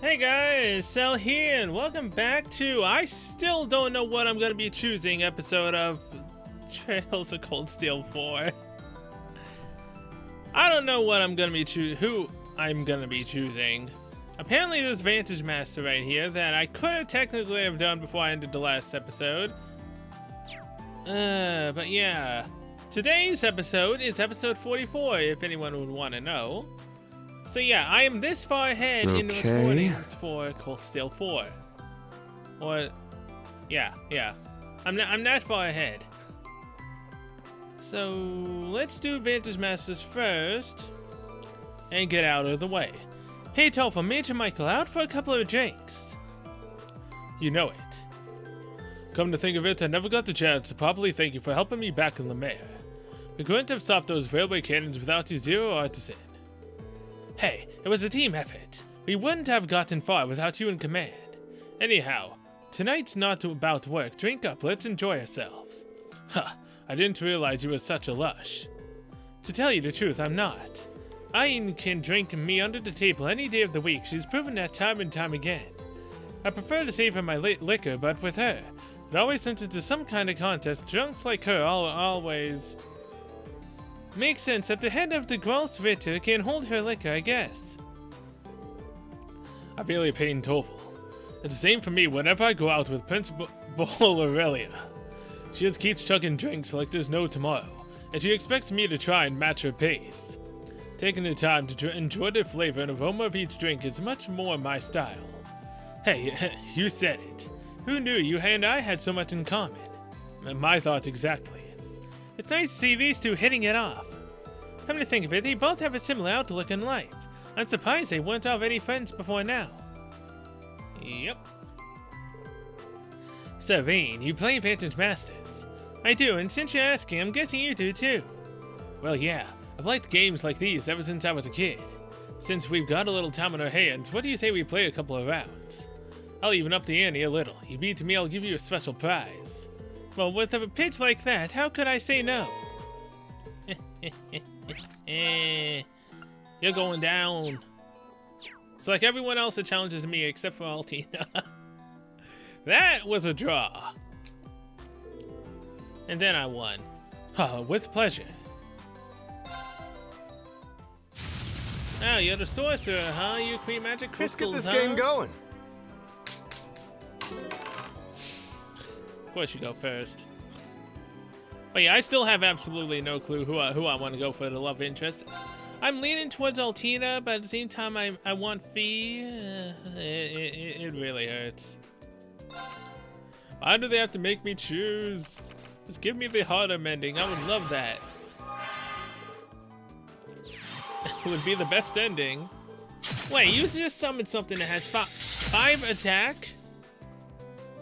Hey guys, Cell here, and welcome back to I still don't know what I'm gonna be choosing episode of Trails of Cold Steel 4. I don't know what I'm gonna be who I'm gonna be choosing. Apparently there's Vantage Master right here that I could have technically have done before I ended the last episode. But yeah. Today's episode is episode 44, if anyone would want to know. So yeah, I am this far ahead in the recordings for Cold Steel 4. Or, yeah. I'm that far ahead. So let's do Vantage Masters first and get out of the way. Hey Topher, Major Michael out for a couple of drinks. You know it. Come to think of it, I never got the chance to properly thank you for helping me back in Lemaire. We couldn't have stopped those railway cannons without you, Zero Artisan. Hey, it was a team effort. We wouldn't have gotten far without you in command. Anyhow, tonight's not about work. Drink up, let's enjoy ourselves. Huh, I didn't realize you were such a lush. To tell you the truth, I'm not. Ayn can drink me under the table any day of the week. She's proven that time and time again. I prefer to savor my liquor, but with her, it always turns into some kind of contest. Drunks like her always... Makes sense that the head of the Gross Ritter can hold her liquor, I guess. I feel your pain, Tovel. It's the same for me whenever I go out with Principal Aurelia. She just keeps chugging drinks like there's no tomorrow, and she expects me to try and match her pace. Taking the time to enjoy the flavor and aroma of each drink is much more my style. Hey, you said it. Who knew you and I had so much in common? My thoughts exactly. It's nice to see these two hitting it off. Come to think of it, they both have a similar outlook in life. I'm surprised they weren't already friends before now. Yep. So, Vane, you play Vantage Masters? I do, and since you're asking, I'm guessing you do too. Well, yeah, I've liked games like these ever since I was a kid. Since we've got a little time on our hands, what do you say we play a couple of rounds? I'll even up the ante a little. You beat me, I'll give you a special prize. Well, with a pitch like that, how could I say no? You're going down. It's like everyone else that challenges me except for Altina. That was a draw. And then I won. With pleasure. Oh, you're the sorcerer, huh? You create magic crystals, Let's get this game going. Of course you go first. But yeah, I still have absolutely no clue who I want to go for the love interest. I'm leaning towards Altina, but at the same time I want Fee. It really hurts. Why do they have to make me choose? Just give me the harder ending. I would love that. It would be the best ending. Wait, you just summoned something that has 5 attack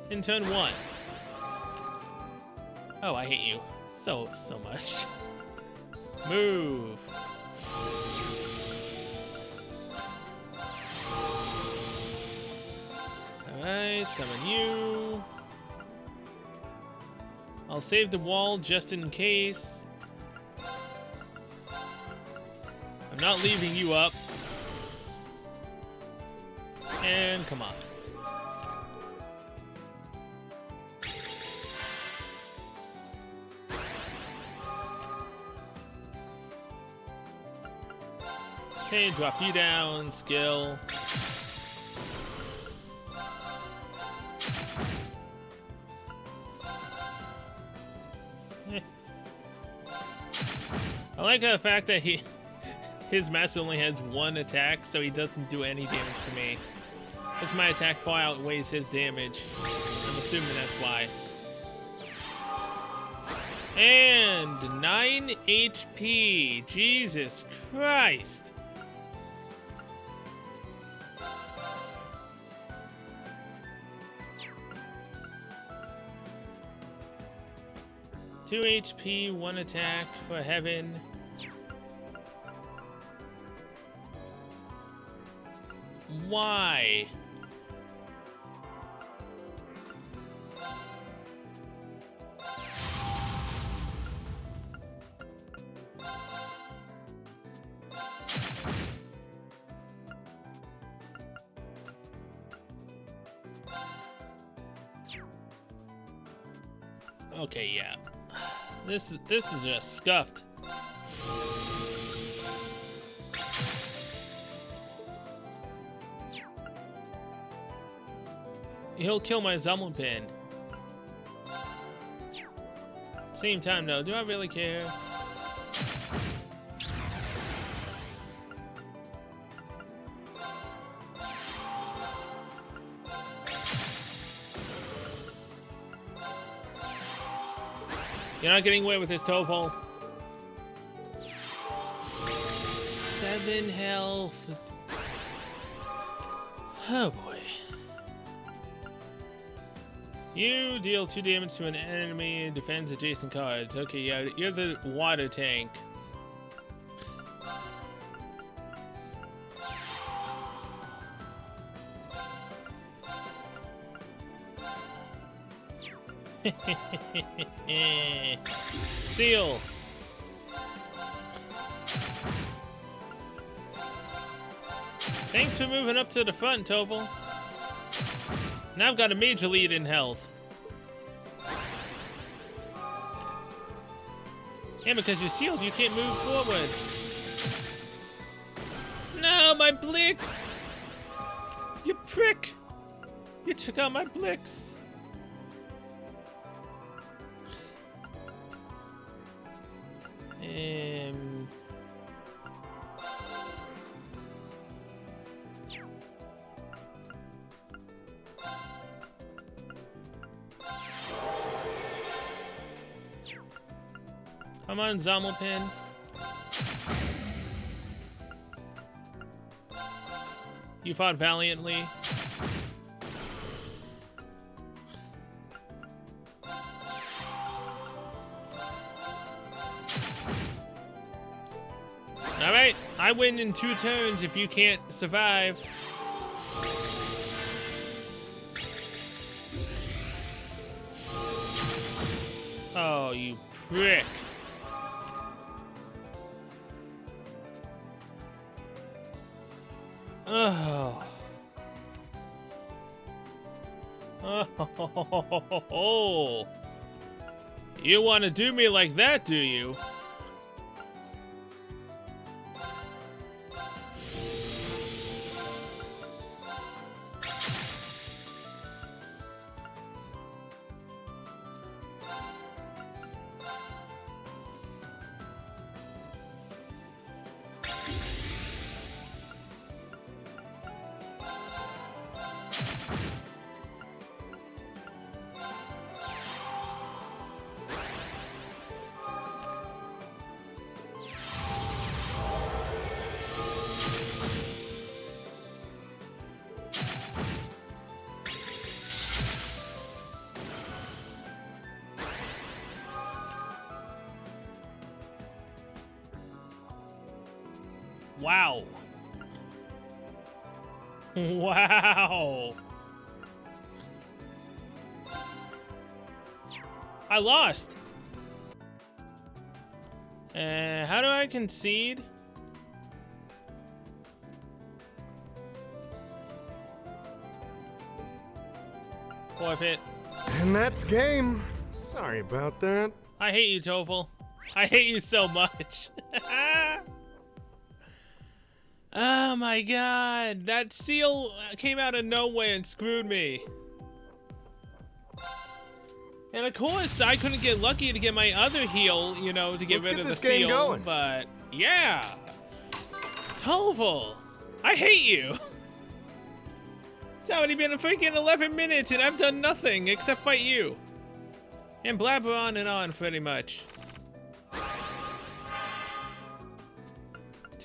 in turn 1. Oh, I hate you so much. Move. Alright, summon you. I'll save the wall just in case. I'm not leaving you up. And come on. Okay, drop you down, skill. I like the fact that his master only has 1 attack, so he doesn't do any damage to me. Because my attack far outweighs his damage. I'm assuming that's why. And 9 HP. Jesus Christ. Two HP, 1 attack for heaven. Why? Okay, yeah. This is just scuffed. He'll kill my Zummelpin. Same time though, do I really care? You're not getting away with this, Tofol. 7 health. Oh boy. You deal 2 damage to an enemy and defends adjacent cards. Okay, yeah, you're the water tank. Seal. Thanks for moving up to the front, Topol. Now I've got a major lead in health. Yeah, because you're sealed, you can't move forward. No, my Blix! You prick! You took out my Blix. Come on, Zommelpin. You fought valiantly. Alright, I win in 2 turns if you can't survive. Oh, you prick. Oh. Oh. You want to do me like that, do you? Wow. Wow. I lost. How do I concede? Forfeit. And that's game. Sorry about that. I hate you, Tofel. I hate you so much. Oh my god, that seal came out of nowhere and screwed me. And of course, I couldn't get lucky to get my other heal, you know, to get rid of the seal. Going. But yeah, Tofel, I hate you. It's already been a freaking 11 minutes and I've done nothing except fight you. And blabber on and on, pretty much.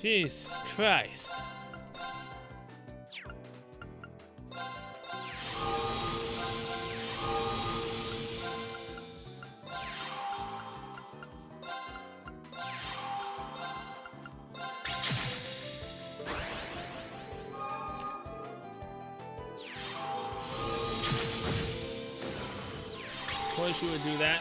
Jesus Christ. Of course you would do that.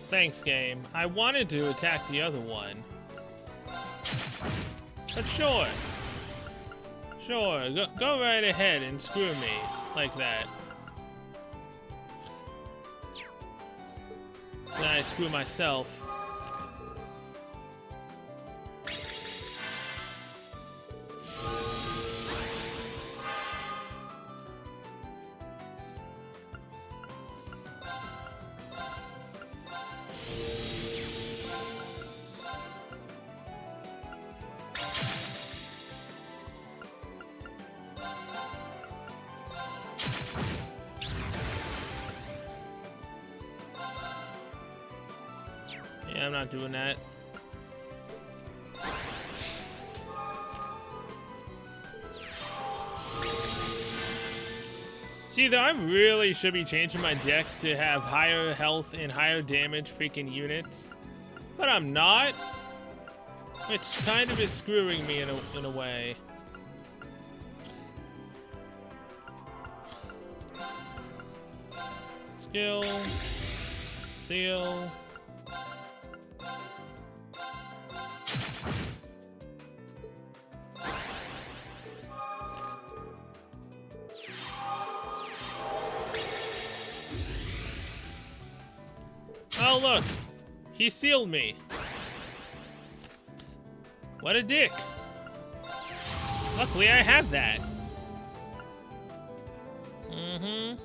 Thanks, game. I wanted to attack the other one. But sure. Sure, go right ahead and screw me like that. Then I screw myself. Yeah, I'm not doing that. See, though, I really should be changing my deck to have higher health and higher damage freaking units. But I'm not. Which kind of is screwing me in a way. Skill. Seal. Oh, look! He sealed me. What a dick. Luckily, I have that. Mm-hmm.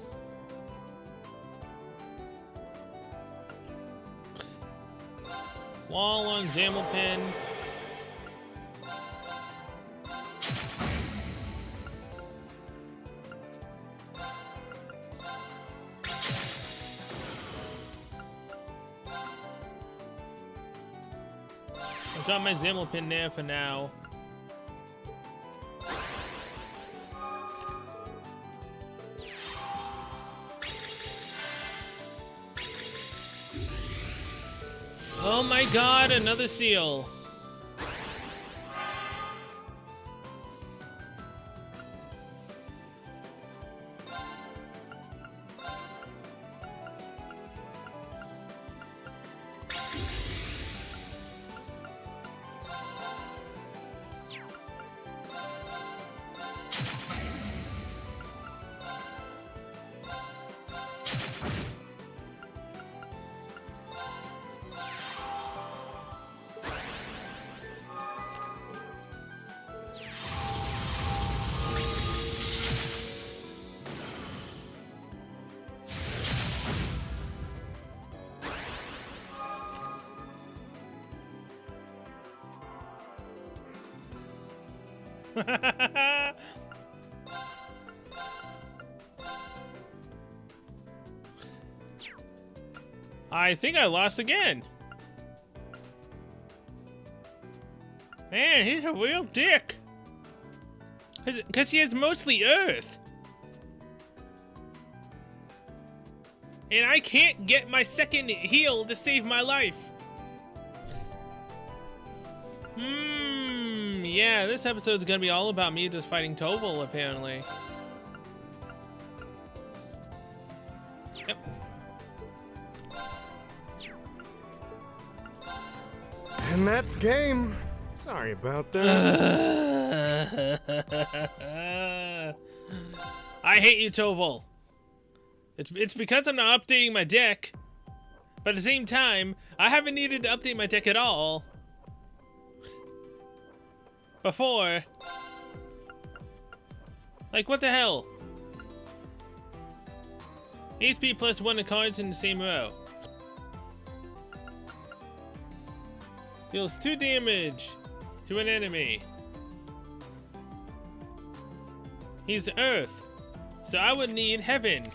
Wall on Zamilpin. I'll drop my Zamilpin there for now. Oh my god, another seal. I think I lost again. Man, he's a real dick. Because he has mostly Earth. And I can't get my second heal to save my life. Yeah, this episode's gonna be all about me just fighting Toval, apparently. Yep. And that's game. Sorry about that. I hate you, Toval. It's because I'm not updating my deck. But at the same time, I haven't needed to update my deck at all before. Like, what the hell? HP plus 1 cards in the same row. Deals 2 damage to an enemy. He's Earth, so I would need Heaven.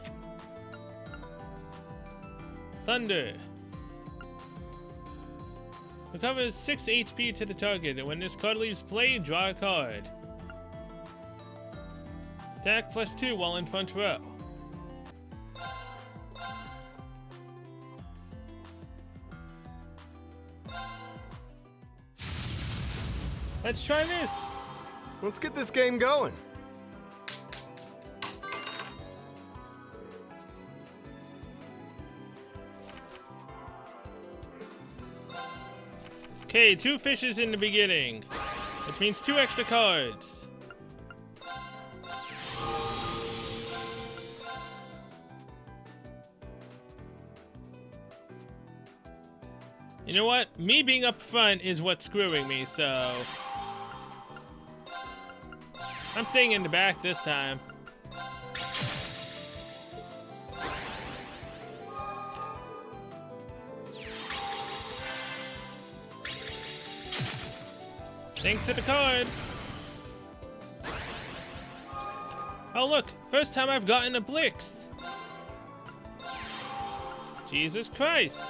Thunder. Recovers 6 HP to the target, and when this card leaves play, draw a card. Attack plus 2 while in front row. Let's try this. Let's get this game going. Okay, 2 fishes in the beginning. which means 2 extra cards. You know what? Me being up front is what's screwing me, so I'm staying in the back this time. Thanks to the card. Oh look, first time I've gotten a Blix. Jesus Christ.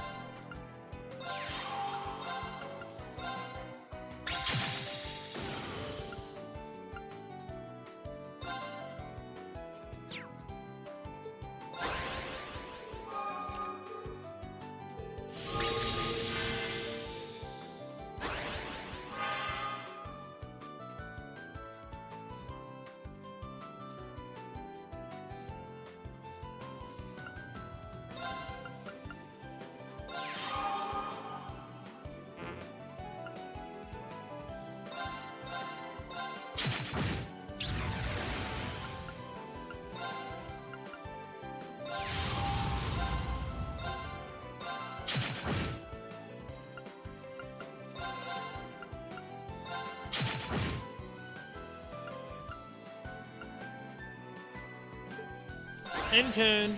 End turn.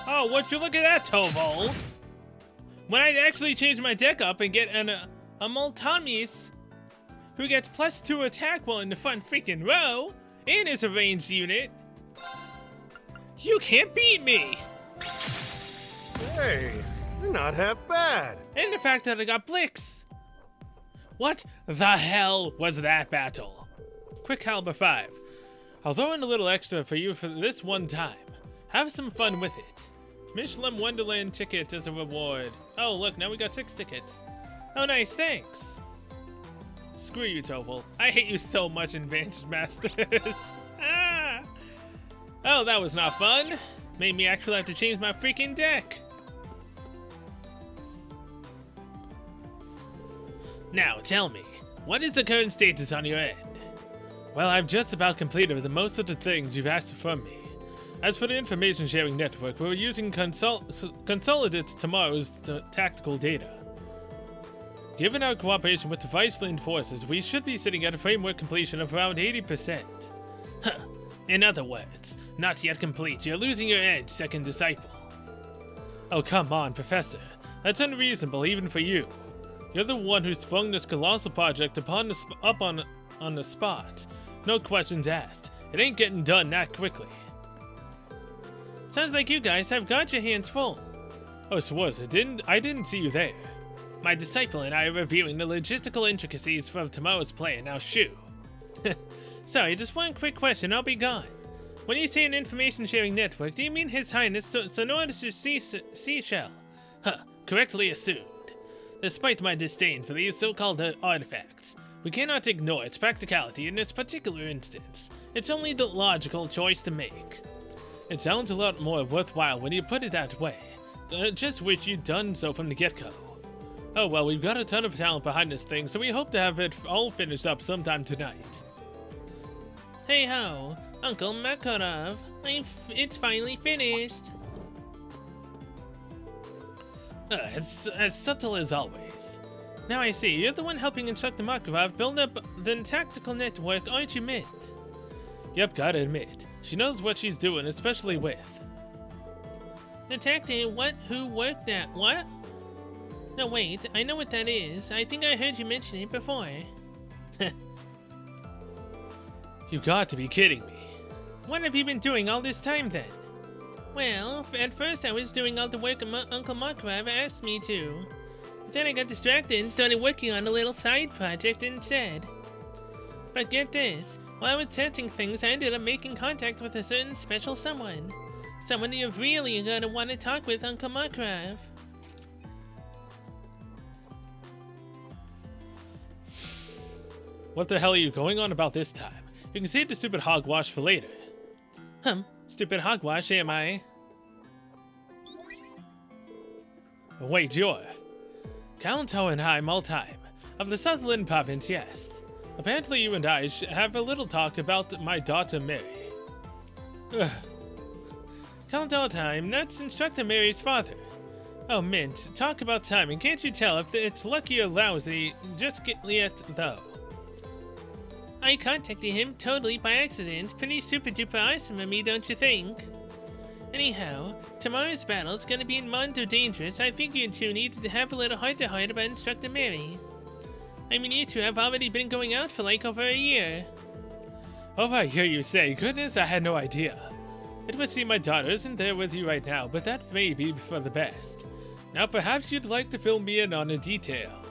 Oh, would you look at that, Toval? When I actually change my deck up and get a Multamis who gets +2 attack while in the front freaking row and is a ranged unit, you can't beat me! Hey, you're not half bad. And the fact that I got Blix! What the hell was that battle? Quick Caliber 5. I'll throw in a little extra for you for this one time. Have some fun with it. Michelin Wonderland ticket as a reward. Oh look, now we got 6 tickets. Oh nice, thanks. Screw you, Toval. I hate you so much in Vantage Masters. Ah! Oh, that was not fun. Made me actually have to change my freaking deck. Now, tell me, what is the current status on your end? Well, I've just about completed the most of the things you've asked from me. As for the information sharing network, we're using Consolidate tomorrow's tactical data. Given our cooperation with the Viceland forces, we should be sitting at a framework completion of around 80%. Huh. In other words, not yet complete. You're losing your edge, second disciple. Oh, come on, Professor. That's unreasonable even for you. You're the one who sprung this colossal project on the spot. No questions asked. It ain't getting done that quickly. Sounds like you guys have got your hands full. Oh, Swarz, I didn't see you there. My disciple and I are reviewing the logistical intricacies of tomorrow's plan. Now shoo. Sorry, just one quick question, I'll be gone. When you say an information sharing network, do you mean His Highness Sonorous Seashell? Huh, correctly assumed. Despite my disdain for these so-called artifacts, we cannot ignore its practicality in this particular instance. It's only the logical choice to make. It sounds a lot more worthwhile when you put it that way. Just wish you'd done so from the get-go. Oh well, we've got a ton of talent behind this thing, so we hope to have it all finished up sometime tonight. Hey ho, Uncle Makarov, it's finally finished. It's as subtle as always. Now I see, you're the one helping Instructor Makarov build up the tactical network, aren't you, Mitt? Yep, gotta admit, she knows what she's doing, especially with. Detective, who worked that, what? No wait, I know what that is. I think I heard you mention it before. You got to be kidding me. What have you been doing all this time then? Well, at first I was doing all the work Uncle Makarov asked me to. But then I got distracted and started working on a little side project instead. But get this, while I was testing things, I ended up making contact with a certain special someone. Someone you're really gonna want to talk with, Uncle Markgrave. What the hell are you going on about this time? You can save the stupid hogwash for later. Stupid hogwash, am I? Wait, you're... Countto and I, Multime, of the Sutherland province, yes. Apparently you and I have a little talk about my daughter Mary. Ugh. Countto time, that's Instructor Mary's father. Oh, Mint, talk about timing. Can't you tell if it's lucky or lousy? Just get yet, though. I contacted him totally by accident. Pretty super duper awesome of me, don't you think? Anyhow, tomorrow's battle's gonna be in Mondo Dangerous. I think you two need to have a little heart-to-heart about Instructor Mary. I mean, you two have already been going out for like over a year. Oh, I hear you say. Goodness, I had no idea. It would seem my daughter isn't there with you right now, but that may be for the best. Now, perhaps you'd like to fill me in on the details.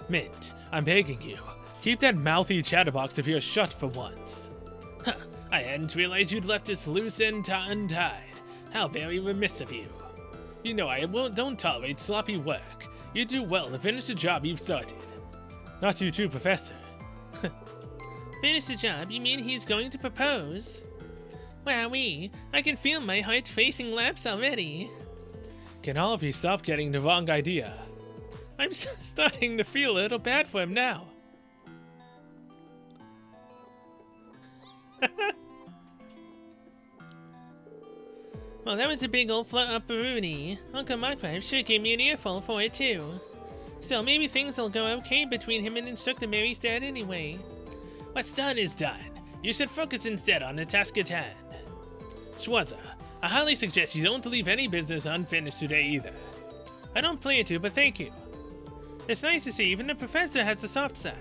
Mint, I'm begging you. Keep that mouthy chatterbox of yours shut for once. Huh, I hadn't realized you'd left us loose and untied. How very remiss of you. You know I don't tolerate sloppy work. You do well to finish the job you've started. Not you too, Professor. Finish the job? You mean he's going to propose? Wowee, I can feel my heart facing laps already. Can all of you stop getting the wrong idea? I'm starting to feel a little bad for him now. Well, that was a big old flop-a-rooney. Uncle Markgrave sure gave me an earful for it, too. Still, maybe things will go okay between him and Instructor Mary's dad anyway. What's done is done. You should focus instead on the task at hand. Schwarzer, I highly suggest you don't leave any business unfinished today either. I don't plan to, but thank you. It's nice to see even the professor has a soft side.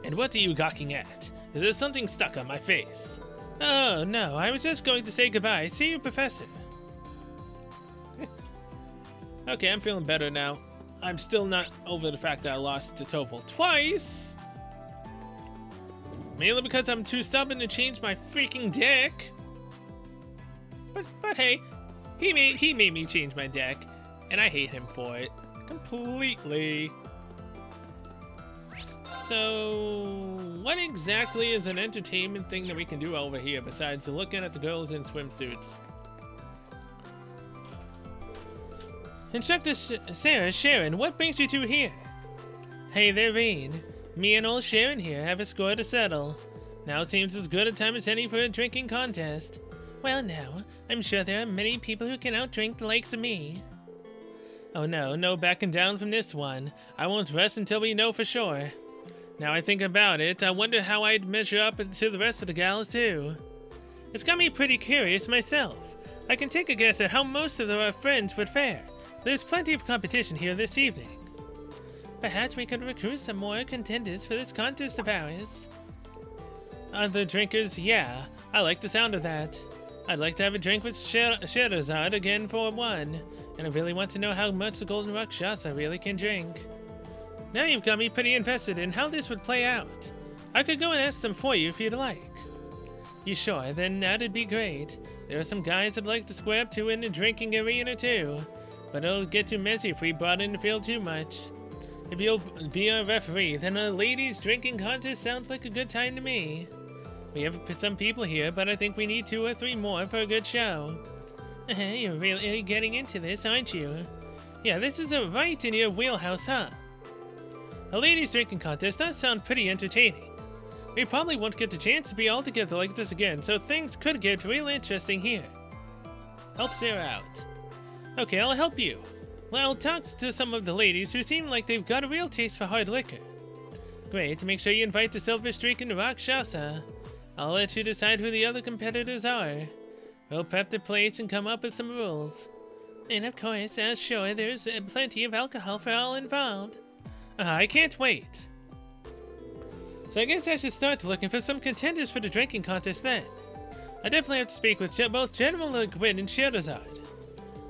And what are you gawking at? Is there something stuck on my face? Oh, no, I was just going to say goodbye. See you, Professor. Okay, I'm feeling better now. I'm still not over the fact that I lost to TOEFL twice. Mainly because I'm too stubborn to change my freaking deck. But hey, he made me change my deck, and I hate him for it completely. So, what exactly is an entertainment thing that we can do over here besides looking at the girls in swimsuits? Instructor Sarah, Sharon, what brings you two here? Hey there, Vane. Me and old Sharon here have a score to settle. Now it seems as good a time as any for a drinking contest. Well now, I'm sure there are many people who can outdrink the likes of me. Oh no, no backing down from this one. I won't rest until we know for sure. Now I think about it, I wonder how I'd measure up to the rest of the gals too. It's got me pretty curious myself. I can take a guess at how most of our friends would fare. There's plenty of competition here this evening. Perhaps we could recruit some more contenders for this contest of ours. Other drinkers, yeah, I like the sound of that. I'd like to have a drink with Scheherazade again for one, and I really want to know how much the Golden Rakshasa really can drink. Now you've got me pretty invested in how this would play out. I could go and ask them for you if you'd like. You sure? Then that'd be great. There are some guys I'd like to square up to in the drinking arena too, but it'll get too messy if we brought in the field too much. If you'll be a referee, then a ladies' drinking contest sounds like a good time to me. We have some people here, but I think we need 2 or 3 more for a good show. You're really getting into this, aren't you? Yeah, this is right in your wheelhouse, huh? A ladies' drinking contest does sound pretty entertaining. We probably won't get the chance to be all together like this again, so things could get real interesting here. Help Sarah out. Okay, I'll help you. Well, I'll talk to some of the ladies who seem like they've got a real taste for hard liquor. Great, make sure you invite the Silver Streak and the Rakshasa. I'll let you decide who the other competitors are. We'll prep the place and come up with some rules. And of course, sure, there's plenty of alcohol for all involved. I can't wait. So I guess I should start looking for some contenders for the drinking contest then. I definitely have to speak with both General Gwyn and Scheherazade.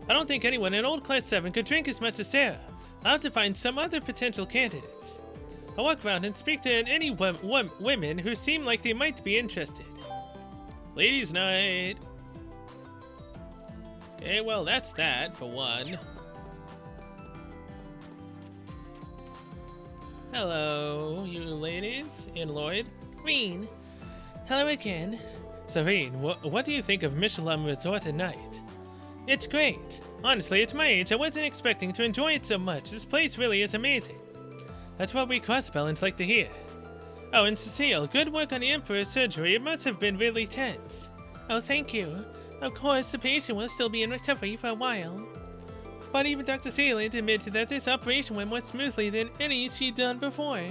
I don't think anyone in Old Class 7 could drink as much as Sarah. I'll have to find some other potential candidates. I'll walk around and speak to any women who seem like they might be interested. Ladies' night. Okay, well, that's that, for one. Hello, you ladies, and Lloyd. Reen. Hello again. So, Reen, what do you think of Michelin Resort at night? It's great. Honestly, at my age, I wasn't expecting to enjoy it so much. This place really is amazing. That's what we crossbellants like to hear. Oh, and Cecile, good work on the Emperor's surgery. It must have been really tense. Oh, thank you. Of course, the patient will still be in recovery for a while. But even Dr. Sealand admitted that this operation went more smoothly than any she'd done before.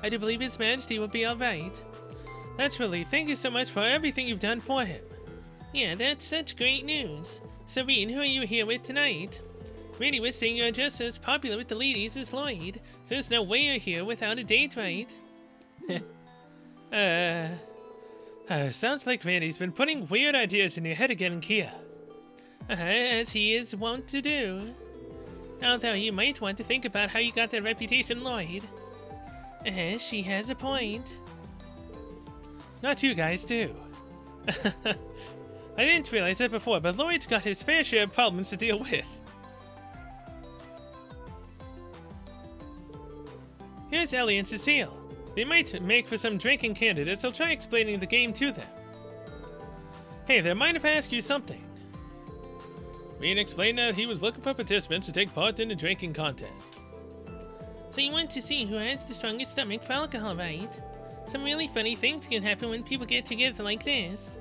I do believe His Majesty will be alright. That's relief. Thank you so much for everything you've done for him. Yeah, that's such great news. Serene, who are you here with tonight? Really was saying you're just as popular with the ladies as Lloyd, so there's no way you're here without a date, right? Sounds like Randy's been putting weird ideas in your head again, Kia. As he is wont to do. Although you might want to think about how you got that reputation, Lloyd. She has a point. Not you guys, do. I didn't realize that before, but Lloyd's got his fair share of problems to deal with. Here's Ellie and Cecile. They might make for some drinking candidates. I'll try explaining the game to them. Hey there, mind if I ask you something? Reen explained that he was looking for participants to take part in a drinking contest. So you want to see who has the strongest stomach for alcohol, right? Some really funny things can happen when people get together like this.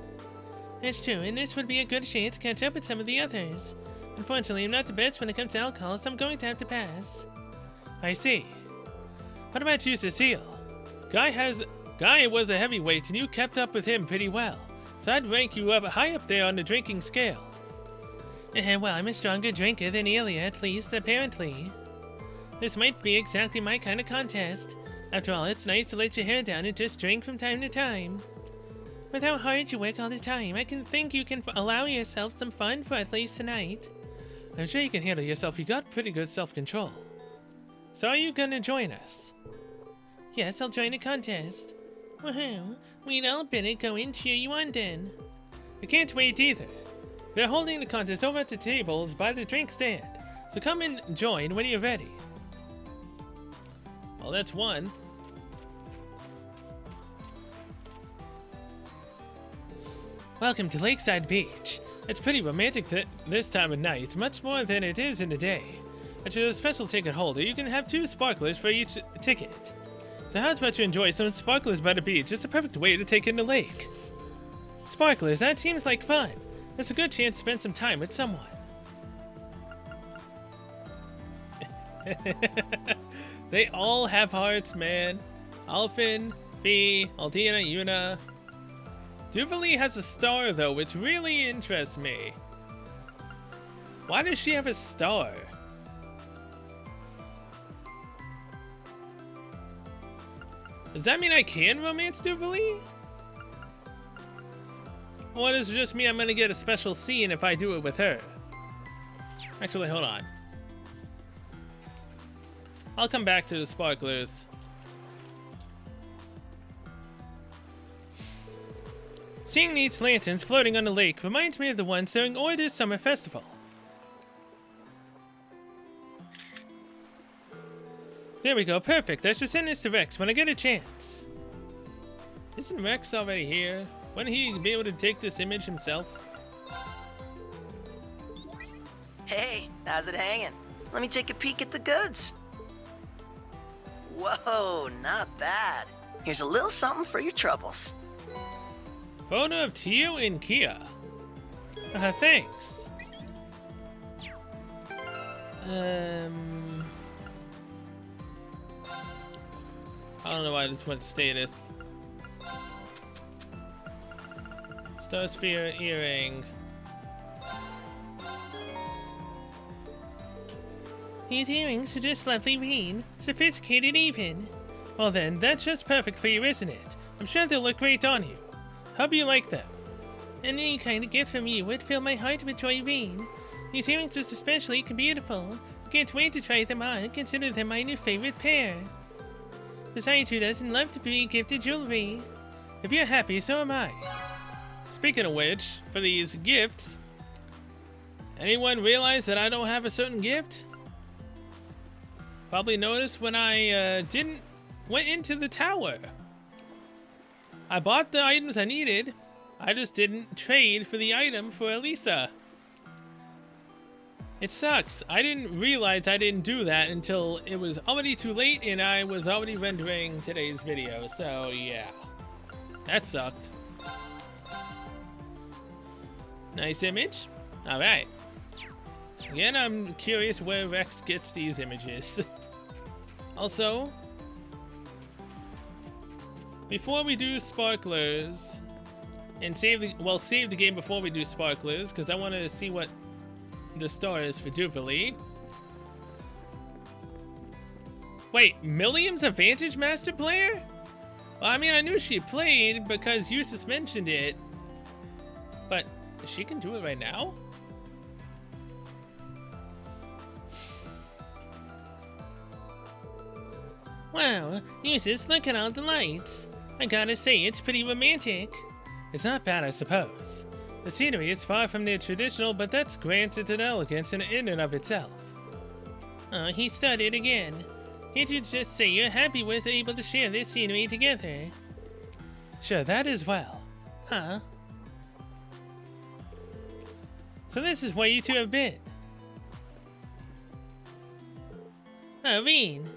That's true, and this would be a good chance to catch up with some of the others. Unfortunately, I'm not the best when it comes to alcohol, so I'm going to have to pass. I see. What about you, Cecile? Guy was a heavyweight, and you kept up with him pretty well. So I'd rank you up high up there on the drinking scale. Well, I'm a stronger drinker than Ilya, at least, apparently. This might be exactly my kind of contest. After all, it's nice to let your hair down and just drink from time to time. With how hard you work all the time, I can think you can allow yourself some fun for at least tonight. I'm sure you can handle yourself. You got pretty good self-control. So are you gonna join us? Yes, I'll join the contest. Woohoo! We'd all better go and cheer you on then. I can't wait either. They're holding the contest over at the tables by the drink stand. So come and join when you're ready. Well, that's one. Welcome to Lakeside Beach. It's pretty romantic this time of night, much more than it is in the day. At your special ticket holder, you can have 2 sparklers for each ticket. So how's about you enjoy some sparklers by the beach? It's a perfect way to take in the lake. Sparklers, that seems like fun. It's a good chance to spend some time with someone. They all have hearts, man. Alfin, Fee, Aldina, Yuna. Duvalie has a star, though, which really interests me. Why does she have a star? Does that mean I can romance Duvalie? Or does it just mean I'm gonna get a special scene if I do it with her? Actually, hold on. I'll come back to the sparklers. Seeing these lanterns floating on the lake reminds me of the ones during Order's summer festival. There we go, perfect. I should send this to Rex when I get a chance. Isn't Rex already here? Wouldn't he be able to take this image himself? Hey, how's it hanging? Let me take a peek at the goods. Whoa, not bad. Here's a little something for your troubles. Photo of Tio and Kia. Thanks. I don't know why I just went status. Starsphere earring. These earrings are just lovely green, sophisticated even. Well then, that's just perfect for you, isn't it? I'm sure they'll look great on you. Hope you like them. Any kind of gift from you would fill my heart with joy, Reen. These earrings are especially beautiful. I can't wait to try them on. Consider them my new favorite pair. Besides, who doesn't love to be gifted jewelry? If you're happy, so am I. Speaking of which, for these gifts, Anyone realize that I don't have a certain gift? Probably noticed when I went into the tower. I bought the items I needed. I just didn't trade for the item for Elisa. It sucks. I didn't realize I didn't do that until it was already too late and I was already rendering today's video. So yeah, that sucked. Nice image. All right. Again, I'm curious where Rex gets these images. Also, before we do sparklers, and save the game before we do sparklers, because I want to see what the star is for Duverly. Wait, Milliam's a Vantage Master player? Well, I mean, I knew she played because Eustace mentioned it, but she can do it right now? Wow, Eustace, look at all the lights. I gotta say, it's pretty romantic. It's not bad, I suppose. The scenery is far from the traditional, but that's granted an elegance in and of itself. Oh, he started again. Can't you just say you're happy we're able to share this scenery together? Sure, that as well. Huh? So this is where you two have been. Oh, Reen.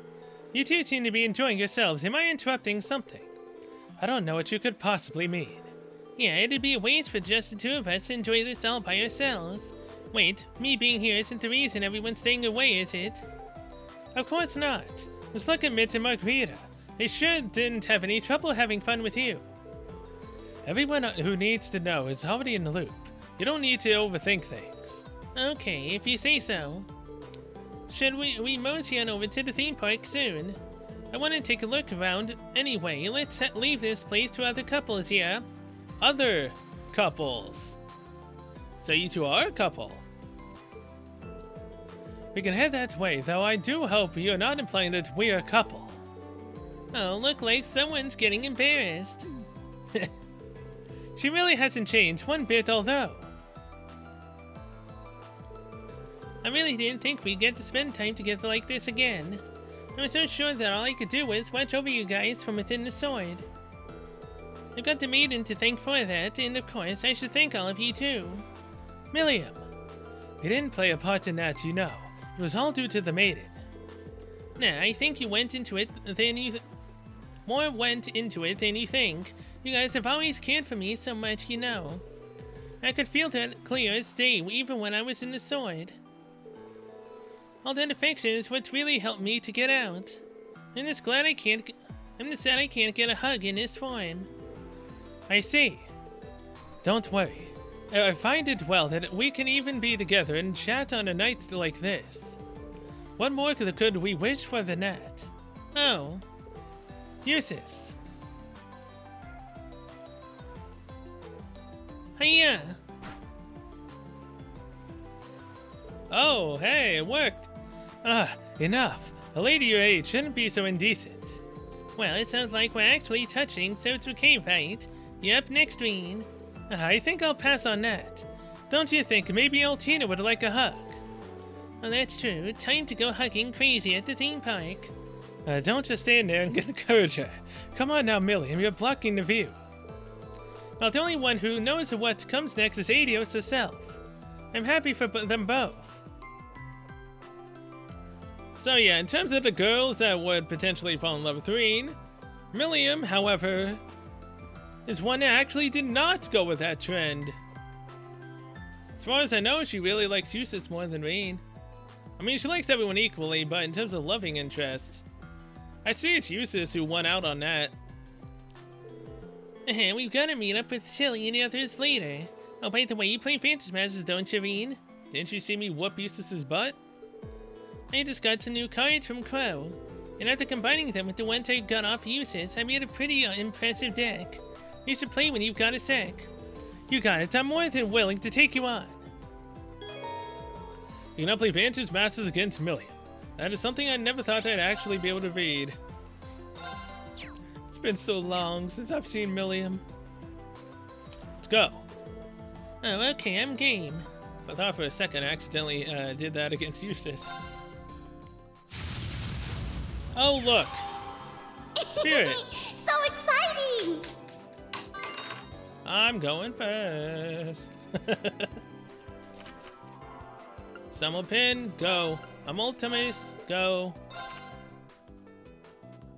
You two seem to be enjoying yourselves. Am I interrupting something? I don't know what you could possibly mean. Yeah, it'd be a waste for just the two of us to enjoy this all by ourselves. Wait, me being here isn't the reason everyone's staying away, is it? Of course not. Just look at Mitch and Margarita. They sure didn't have any trouble having fun with you. Everyone who needs to know is already in the loop. You don't need to overthink things. Okay, if you say so. Should we mosey on over to the theme park soon? I want to take a look around. Anyway, let's leave this place to other couples, yeah? Other couples. So you two are a couple. We can head that way, though I do hope you're not implying that we're a couple. Oh, look like someone's getting embarrassed. She really hasn't changed one bit, although. I really didn't think we'd get to spend time together like this again. I was so sure that all I could do was watch over you guys from within the sword. I've got the maiden to thank for that, and of course I should thank all of you too. Milliam, you didn't play a part in that, you know. It was all due to the maiden. Nah, I think you went into it than you more went into it than you think. You guys have always cared for me so much, you know. I could feel that clear as day even when I was in the sword. All that affection is what really helped me to get out. I'm just sad I can't get a hug in this form. I see. Don't worry. I find it well that we can even be together and chat on a night like this. What more could we wish for than that? Oh. Eustace. Hiya. Oh, hey, it worked. Enough. A lady your age shouldn't be so indecent. Well, it sounds like we're actually touching, so it's okay, right? You're up next, Reen. I think I'll pass on that. Don't you think maybe Altina would like a hug? Well, that's true. Time to go hugging crazy at the theme park. Don't just stand there and encourage her. Come on now, Milliam, you're blocking the view. Well, the only one who knows what comes next is Adios herself. I'm happy for them both. So yeah, in terms of the girls that would potentially fall in love with Reen, Milliam, however, is one that actually did not go with that trend. As far as I know, she really likes Eustace more than Reen. I mean, she likes everyone equally, but in terms of loving interest, I see it's Eustace who won out on that. We've got to meet up with Tilly and the others later. Oh, by the way, you play Vantage Masters, don't you, Reen? Didn't you see me whoop Eustace's butt? I just got some new cards from Crow, and after combining them with the ones I got off Eustace, I made a pretty impressive deck. You should play when you've got a sec. You got it. I'm more than willing to take you on. You cannot play Vantage Masters against Milliam. That is something I never thought I'd actually be able to read. It's been so long since I've seen Milliam. Let's go. Oh, okay, I'm game. I thought for a second I accidentally did that against Eustace. Oh, look! Spirit! So exciting! I'm going first. Summon pin, go. Amultimus, go.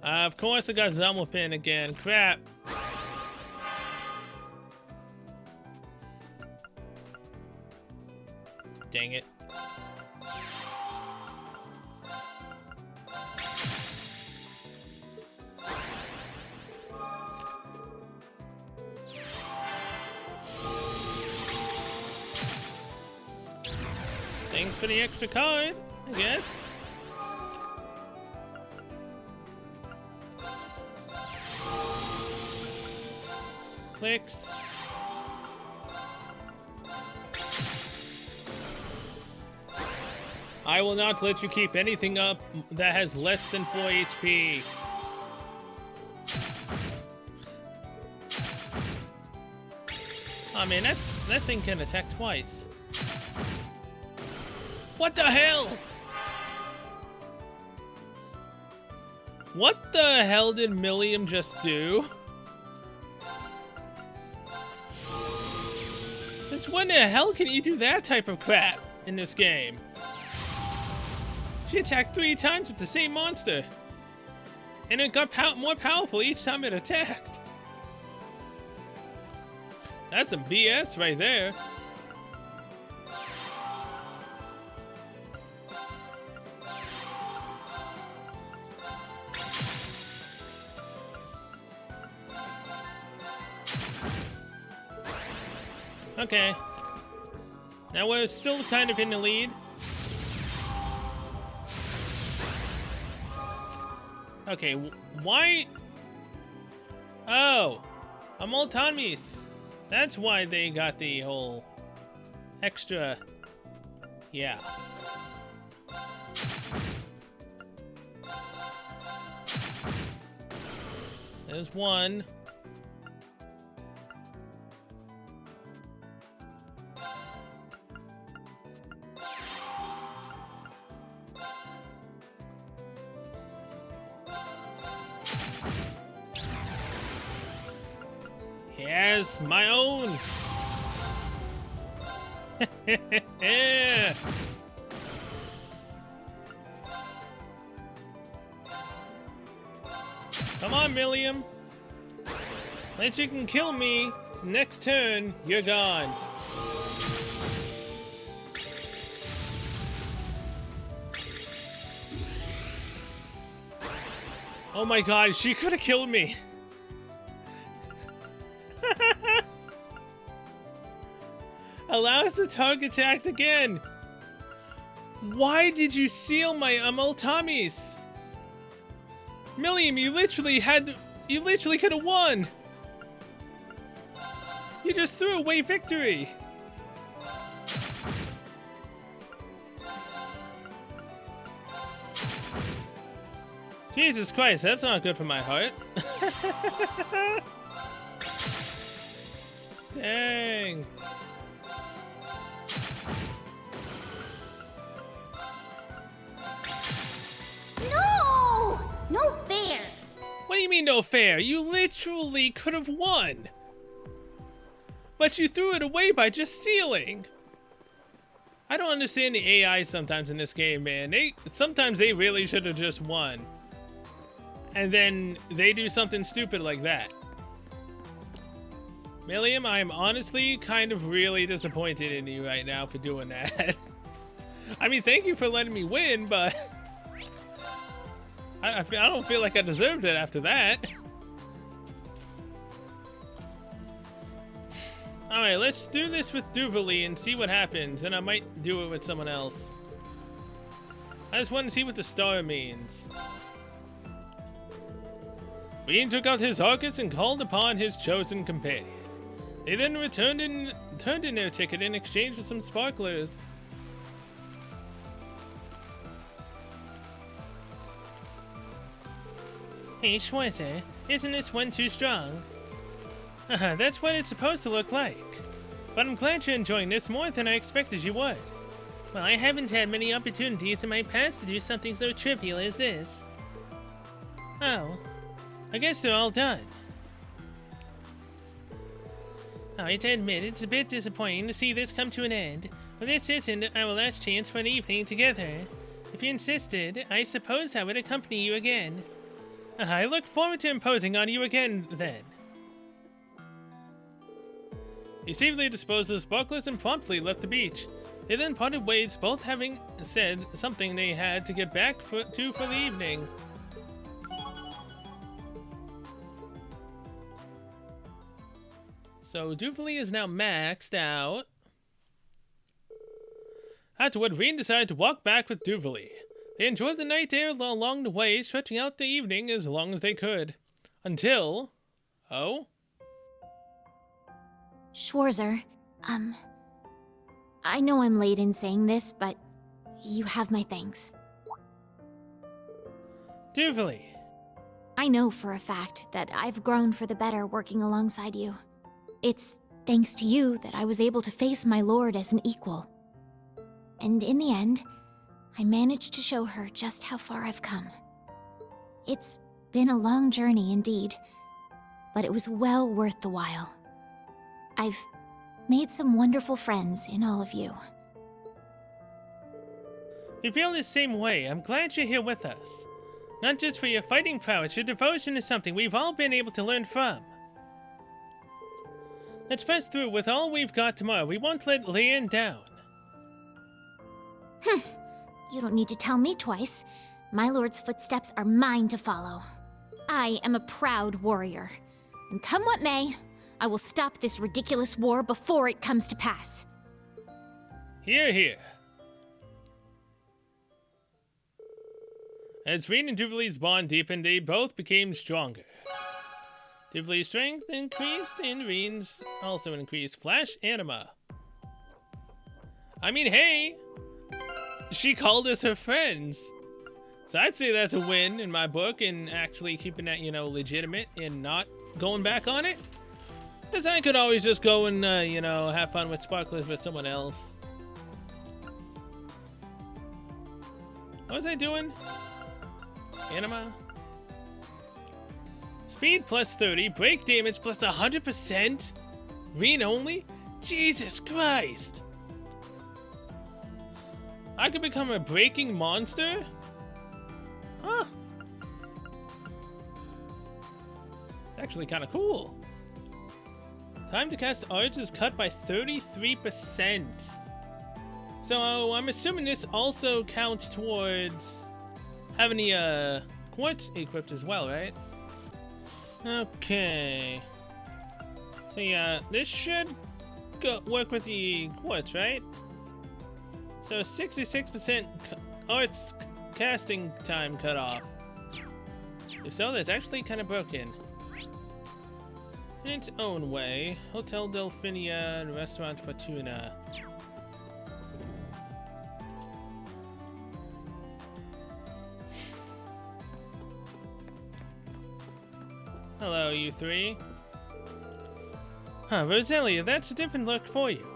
Of course I got Zamulpin again. Crap. Dang it. Thanks for the extra card, I guess. Clicks. I will not let you keep anything up that has less than 4 HP. Oh man, that thing can attack twice. What the hell? What the hell did Milliam just do? Since when the hell can you do that type of crap in this game? She attacked 3 times with the same monster. And it got more powerful each time it attacked. That's some BS right there. Okay. Now we're still kind of in the lead. Okay, why? Oh, Amultamis. That's why they got the whole extra. Yeah. There's one. Yes, my own. Come on, Milliam. Unless you can kill me, next turn, you're gone. Oh my god, she could have killed me. Allows the target to act again. Why did you seal my Amultamis? Milliam, you literally could have won. You just threw away victory. Jesus Christ, that's not good for my heart. Dang. No! No fair! What do you mean no fair? You literally could have won. But you threw it away by just sealing. I don't understand the AI sometimes in this game, man. Sometimes they really should have just won. And then they do something stupid like that. Milliam, I am honestly kind of really disappointed in you right now for doing that. I mean, thank you for letting me win, but I don't feel like I deserved it after that. Alright, let's do this with Duvali and see what happens, and I might do it with someone else. I just want to see what the star means. Bean took out his Arcus and called upon his chosen companion. They then turned in their ticket in exchange for some sparklers. Hey, Schwarzer, isn't this one too strong? That's what it's supposed to look like. but I'm glad you're enjoying this more than I expected you would. Well, I haven't had many opportunities in my past to do something so trivial as this. Oh, I guess they're all done. Alright, I admit it's a bit disappointing to see this come to an end, but this isn't our last chance for an evening together. If you insisted, I suppose I would accompany you again. I look forward to imposing on you again, then. He safely disposed of the sparklers and promptly left the beach. They then parted ways, both having said something they had to get back to for the evening. So Duvalie is now maxed out. Afterward, Reen decided to walk back with Duvalie. They enjoyed the night air along the way, stretching out the evening as long as they could. Until... Oh? Schwarzer, I know I'm late in saying this, but you have my thanks. Duvalie. I know for a fact that I've grown for the better working alongside you. It's thanks to you that I was able to face my lord as an equal. And in the end, I managed to show her just how far I've come. It's been a long journey indeed, but it was well worth the while. I've made some wonderful friends in all of you. We feel the same way. I'm glad you're here with us. Not just for your fighting prowess, your devotion is something we've all been able to learn from. Let's press through with all we've got tomorrow. We won't let Leanne down. You don't need to tell me twice. My lord's footsteps are mine to follow. I am a proud warrior. And come what may, I will stop this ridiculous war before it comes to pass. Hear, hear. As Reen and Duvalie's bond deepened, they both became stronger. Duvalie's strength increased, and Reen's also increased. Flash anima. I mean, hey! She called us her friends. So I'd say that's a win in my book, and actually keeping that, legitimate and not going back on it. Because I could always just go and, have fun with sparklers with someone else. What was I doing? Anima? Speed plus 30, break damage plus 100%? Reen only? Jesus Christ! I could become a breaking monster? Huh. It's actually kind of cool. Time to cast arts is cut by 33%. So I'm assuming this also counts towards having the quartz equipped as well, right? Okay. So yeah, this should work with the quartz, right? So 66% arts casting time cut off. If so, that's actually kind of broken. In its own way, Hotel Delphinia and Restaurant Fortuna. Hello, you three. Huh, Roselia, that's a different look for you.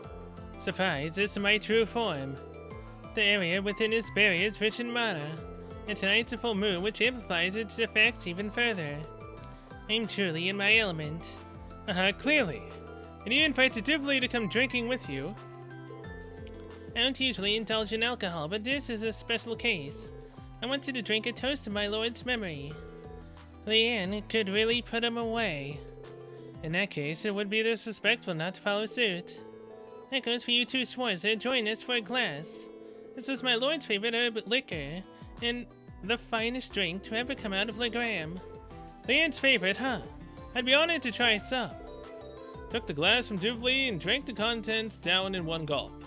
Surprise, this is my true form. The area within its barrier is rich in mana, and tonight's a full moon which amplifies its effects even further. I'm truly in my element. Clearly. And you invited Duvalie to come drinking with you. I don't usually indulge in alcohol, but this is a special case. I wanted to drink a toast to my lord's memory. Leanne could really put him away. In that case, it would be disrespectful not to follow suit. That goes for you two Schwarzer. Join us for a glass. This is my lord's favorite herb liquor, and the finest drink to ever come out of Legram. Leanne's favorite, huh? I'd be honored to try some. Took the glass from Duvalie and drank the contents down in one gulp.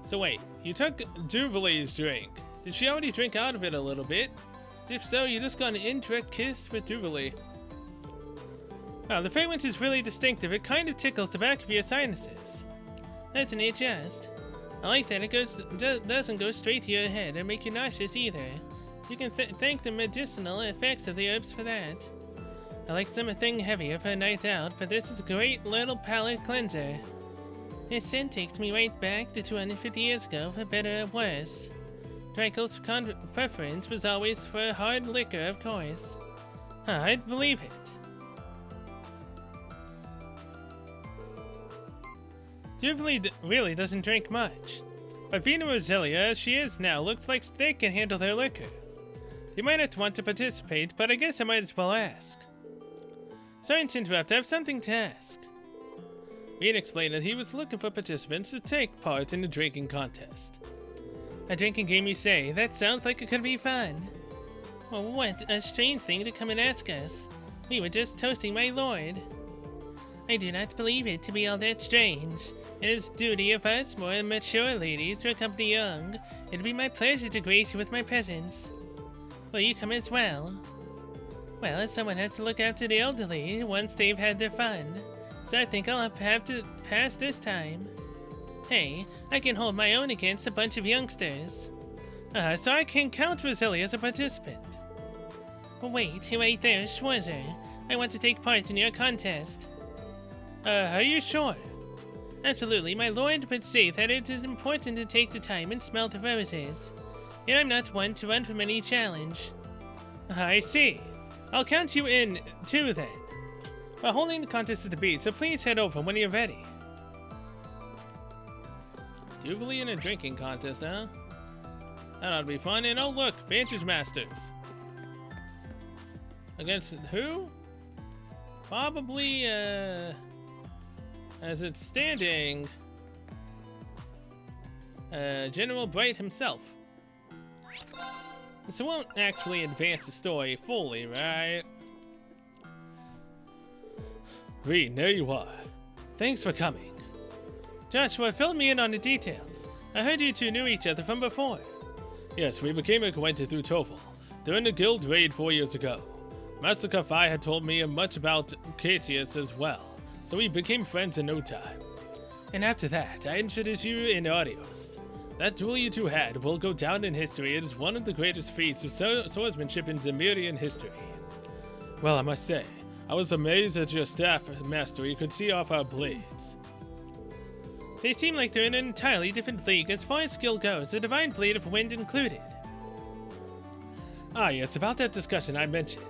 So wait, you took Duvalie's drink. Did she already drink out of it a little bit? If so, you just got an indirect kiss with Duvalie. Wow, the fragrance is really distinctive. It kind of tickles the back of your sinuses. That's an just. I like that it doesn't go straight to your head or make you nauseous either. You can thank the medicinal effects of the herbs for that. I like something heavier for a night out, but this is a great little palate cleanser. This scent takes me right back to 250 years ago, for better or worse. Draco's preference was always for hard liquor, of course. I'd believe it. Duvalie really doesn't drink much. But Vina Roselia, as she is now, looks like they can handle their liquor. They might not want to participate, but I guess I might as well ask. Sorry to interrupt, I have something to ask. Vina explained that he was looking for participants to take part in a drinking contest. A drinking game, you say? That sounds like it could be fun. Well, what a strange thing to come and ask us. We were just toasting my lord. I do not believe it to be all that strange. It is duty of us more mature ladies to accompany young. It'd be my pleasure to grace you with my presence. Will you come as well? Well, someone has to look after the elderly once they've had their fun. So I think I'll have to pass this time. Hey, I can hold my own against a bunch of youngsters. So I can count Roselia as a participant. Wait, right there, Schwarzer. I want to take part in your contest. Are you sure? Absolutely, my lord would say that it is important to take the time and smell the roses. Yet I'm not one to run from any challenge. I see. I'll count you in, too, then. But holding the contest is the beat, so please head over when you're ready. Duvalie in a drinking contest, huh? That ought to be fun. And oh look, Vantage Masters. Against who? Probably, as it's standing, General Bright himself. This won't actually advance the story fully, right? Reed, there you are. Thanks for coming. Joshua, fill me in on the details. I heard you two knew each other from before. Yes, we became acquainted through Toval, during the guild raid 4 years ago. Master Kafai had told me much about Catius as well, so we became friends in no time. And after that, I introduced you in Audios. That duel you two had will go down in history as one of the greatest feats of swordsmanship in Zemirian history. Well, I must say, I was amazed at your staff mastery could see off our blades. They seem like they're in an entirely different league as far as skill goes, the Divine Blade of Wind included. Ah yes, about that discussion I mentioned.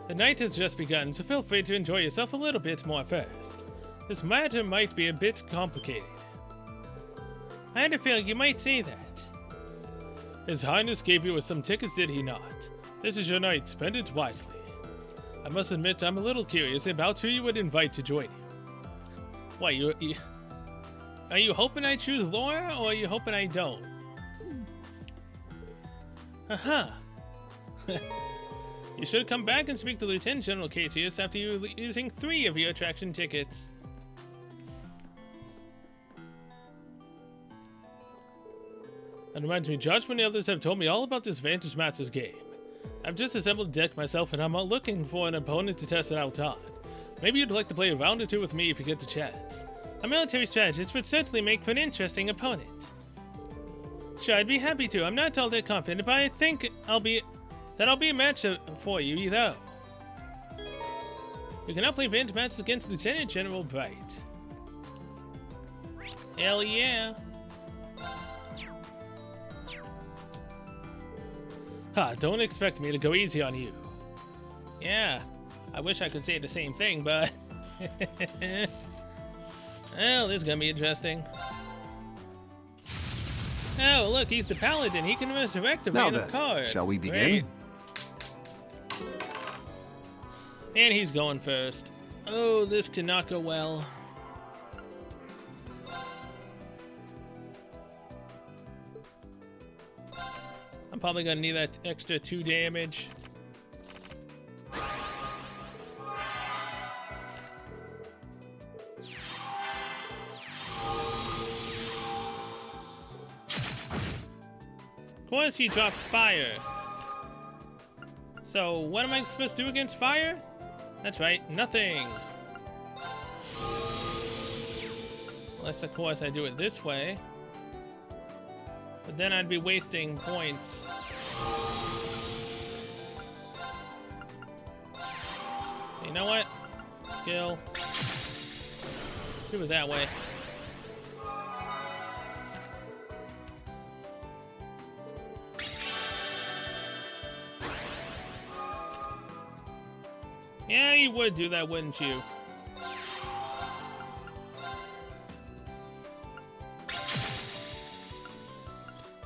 The night has just begun, so feel free to enjoy yourself a little bit more first. This matter might be a bit complicated. I had a feeling you might say that. His Highness gave you some tickets, did he not? This is your night, spend it wisely. I must admit I'm a little curious about who you would invite to join you. Why, are you hoping I choose Laura, or are you hoping I don't? Aha! You should come back and speak to Lieutenant General Catius after using 3 of your attraction tickets. That reminds me, Josh and the others have told me all about this Vantage Masters game. I've just assembled a deck myself and I'm looking for an opponent to test it out on. Maybe you'd like to play a round or two with me if you get the chance. A military strategist would certainly make for an interesting opponent. Sure, I'd be happy to. I'm not all that confident, but I think I'll be a match for you, though. You can now play Vantage Masters against Lieutenant General Bright. Hell yeah! Ha, don't expect me to go easy on you. Yeah, I wish I could say the same thing, but... Well, this is gonna be interesting. Oh, look, he's the paladin. He can resurrect a random card. Shall we begin? Great. And he's going first. Oh, this cannot go well. I'm probably gonna need that extra 2 damage. Of course he drops fire. So what am I supposed to do against fire? That's right, nothing. Unless of course I do it this way. But then I'd be wasting points. You know what? Skill. Do it that way. you would do that, wouldn't you?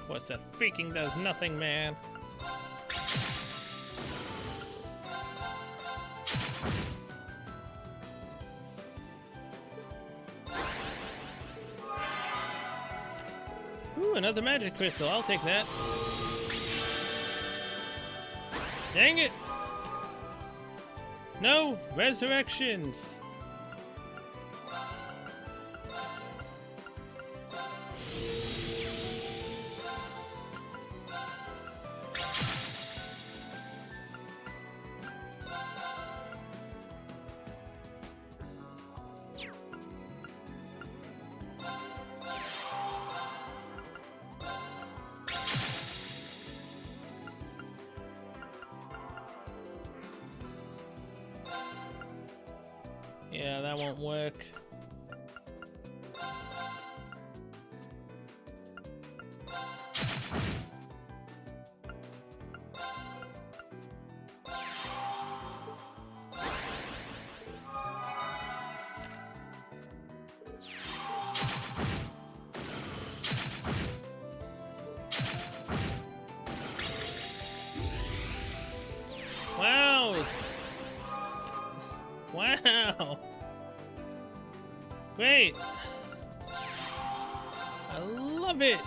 What's that freaking does nothing, man. Ooh, another magic crystal. I'll take that. Dang it! No! Resurrections! Yeah, that won't work. Wow! Wow! Great! I love it!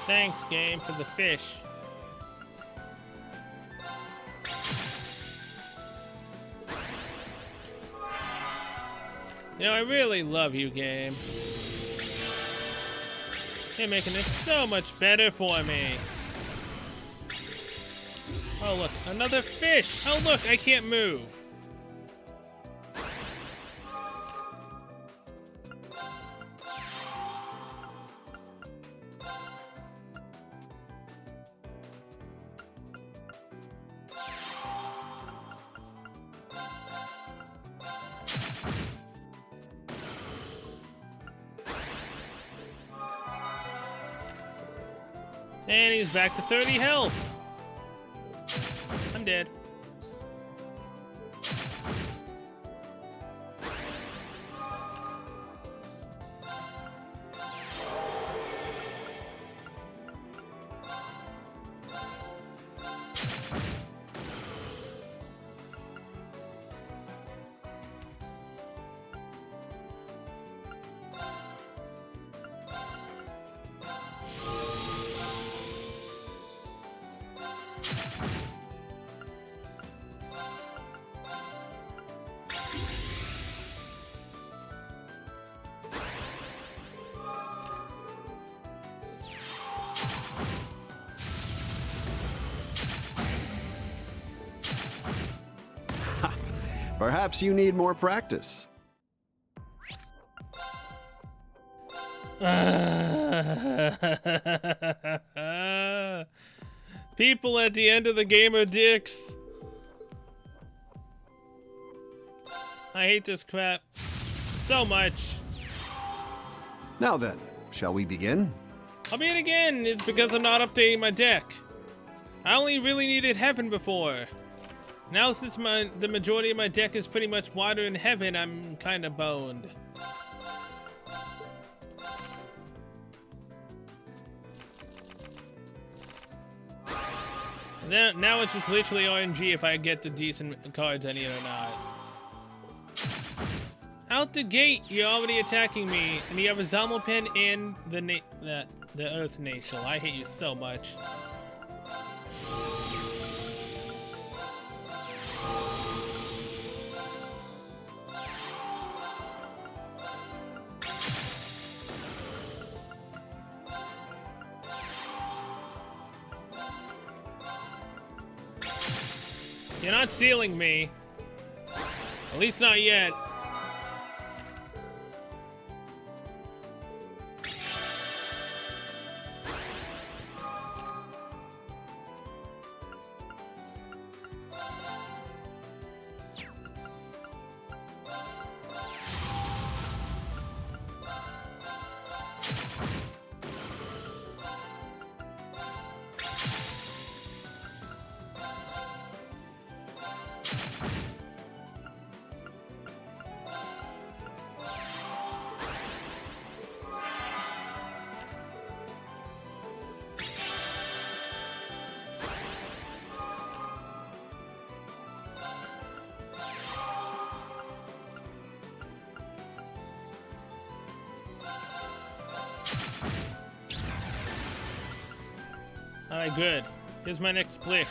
Thanks, game, for the fish. You know, I really love you, game. You're making this so much better for me. Oh, look, another fish. Oh, look, I can't move. And he's back to 30 health. I'm dead. Perhaps you need more practice. People at the end of the game are dicks. I hate this crap so much. Now then, shall we begin? I'll beat again. It's because I'm not updating my deck. I only really needed heaven before. Now since the majority of my deck is pretty much water and heaven, I'm kind of boned. Now it's just literally RNG if I get the decent cards I need or not. Out the gate, you're already attacking me, and you have a Zammelpin and the Earth Nation. I hate you so much. You're not sealing me. At least not yet. Alright, good. Here's my next blitz.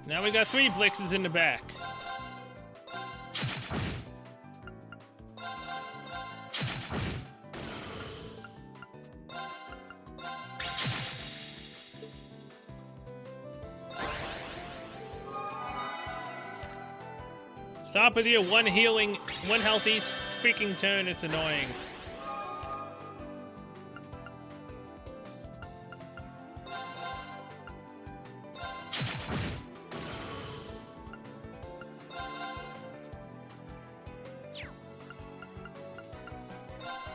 Now we got 3 blitzes in the back. Stop with your one health each freaking turn, it's annoying.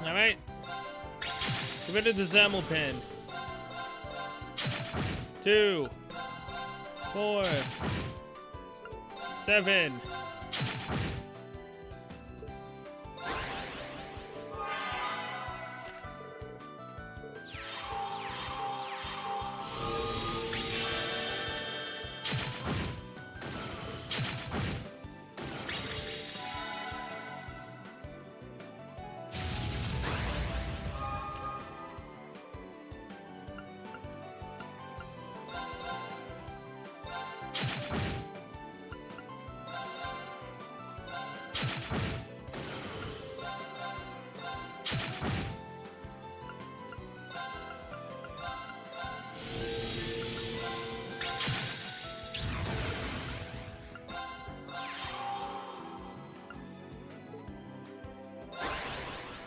Alright. Get rid of the Zammelpin. 2, 4, 7.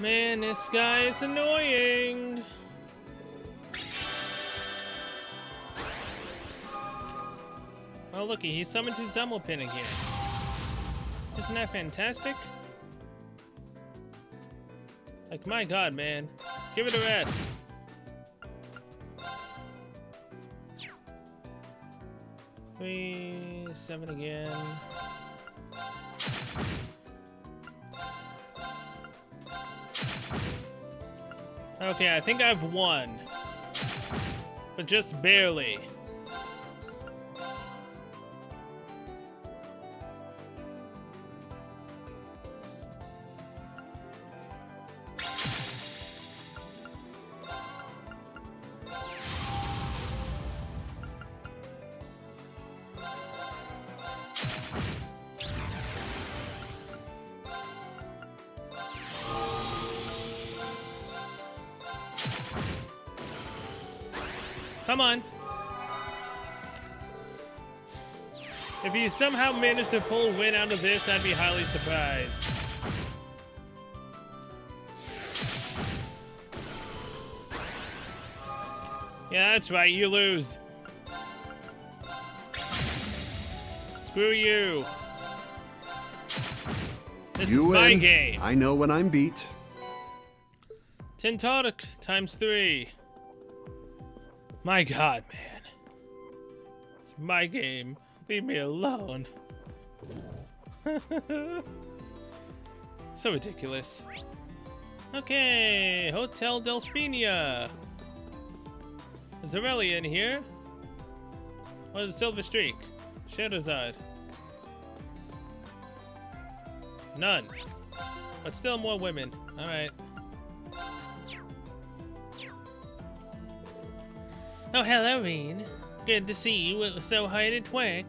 Man, this guy is annoying. Oh, looky, he summoned his Zammelpin again. Isn't that fantastic? Like, my god, man. Give it a rest. Three, 7 again. Okay, I think I've won. But just barely. Come on. If you somehow manage to pull a win out of this, I'd be highly surprised. Yeah, that's right, you lose. Screw you. This is my game. I know when I'm beat. Tintotic times 3. My god, man. my game. Leave me alone. So ridiculous. Okay, Hotel Delphenia. Is Aurelia in here? Or the Silver Streak? Shadowzard. None. But still more women. Alright. Oh, hello, Reen. Good to see you so hard at work.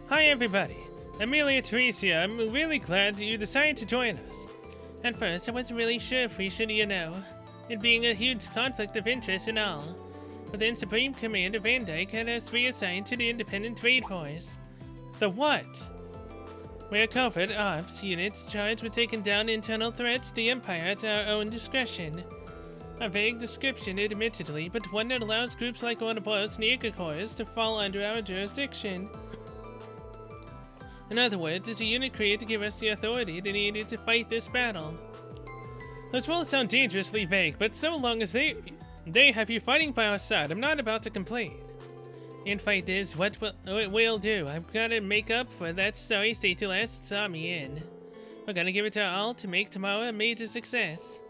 Hi, everybody. Amelia Teresa, I'm really glad that you decided to join us. At first, I wasn't really sure if we should, it being a huge conflict of interest and all. But then Supreme Commander Van Dyke had us reassigned to the Independent Trade Force. The what? We're covert ops units charged with taking down internal threats to the Empire at our own discretion. A vague description, admittedly, but one that allows groups like Ouroboros and Ichikors to fall under our jurisdiction. In other words, it's a unit created to give us the authority they needed to fight this battle. Those rules sound dangerously vague, but so long as they have you fighting by our side, I'm not about to complain. Infight is what we'll do. I've got to make up for that sorry state you last saw me in. We're gonna give it our all to make tomorrow a major success.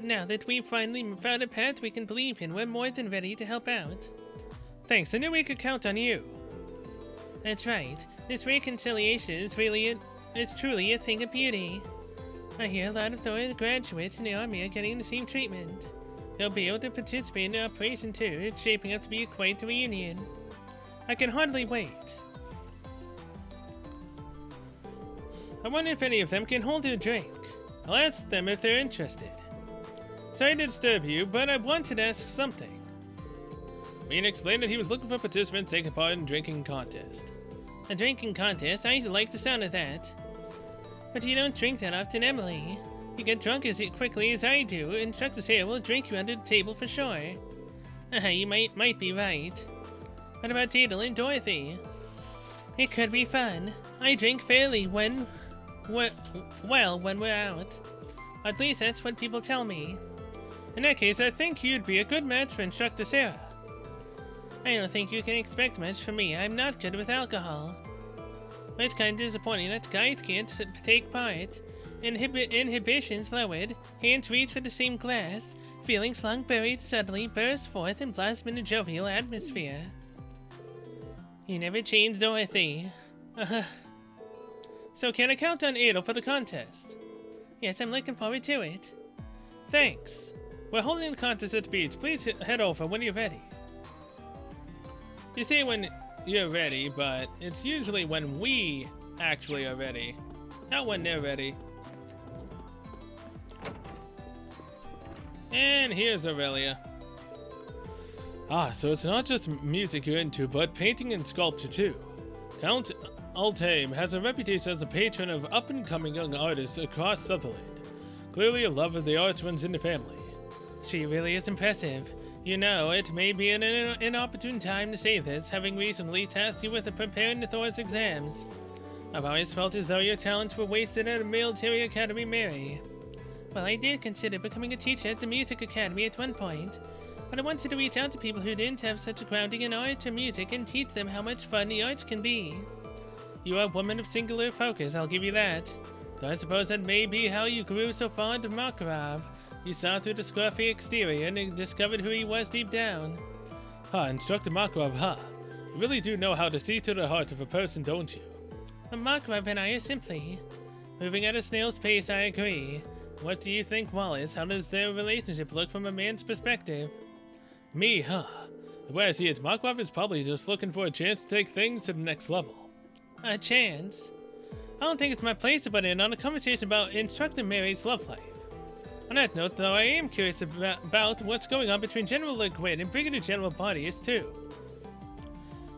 Now that we've finally found a path we can believe in, we're more than ready to help out. Thanks, I knew we could count on you. That's right. This reconciliation is it's truly a thing of beauty. I hear a lot of the graduates in the army are getting the same treatment. They'll be able to participate in the operation too. It's shaping up to be quite a reunion. I can hardly wait. I wonder if any of them can hold a drink. I'll ask them if they're interested. Sorry to disturb you, but I wanted to ask something. Wayne explained that he was looking for participants taking part in a drinking contest. A drinking contest? I like the sound of that. But you don't drink that often, Emily. You get drunk as quickly as I do, and Instructor here will drink you under the table for sure. You might be right. What about Teedle and Dorothy? It could be fun. I drink fairly when we're out. At least that's what people tell me. In that case, I think you'd be a good match for Instructor Sarah. I don't think you can expect much from me. I'm not good with alcohol. But it's kind of disappointing that guys can't take part. Inhibitions lowered, hands reach for the same glass, feelings long buried suddenly burst forth and blossom in a jovial atmosphere. You never changed, Dorothy. So can I count on Adel for the contest? Yes, I'm looking forward to it. Thanks. We're holding the contest at the beach. Please head over when you're ready. You say when you're ready, but it's usually when we actually are ready, not when they're ready. And here's Aurelia. So it's not just music you're into, but painting and sculpture too. Count Altaim has a reputation as a patron of up-and-coming young artists across Sutherland. Clearly a love of the arts runs in the family. She really is impressive. You know, it may be an inopportune time to say this, having recently tasked you with preparing the Thor's exams. I've always felt as though your talents were wasted at a military academy, Mary. Well, I did consider becoming a teacher at the music academy at one point, but I wanted to reach out to people who didn't have such a grounding in art or music and teach them how much fun the arts can be. You are a woman of singular focus, I'll give you that. Though I suppose that may be how you grew so fond of Makarov. You saw through the scruffy exterior and discovered who he was deep down. Instructor Makarov, You really do know how to see to the heart of a person, don't you? Makarov and I are simply moving at a snail's pace, I agree. What do you think, Wallace? How does their relationship look from a man's perspective? Me, The way I see it, Makarov is probably just looking for a chance to take things to the next level. A chance? I don't think it's my place to butt in on a conversation about Instructor Mary's love life. On that note, though, I am curious about what's going on between General Le Guin and Brigadier General Bartius, too.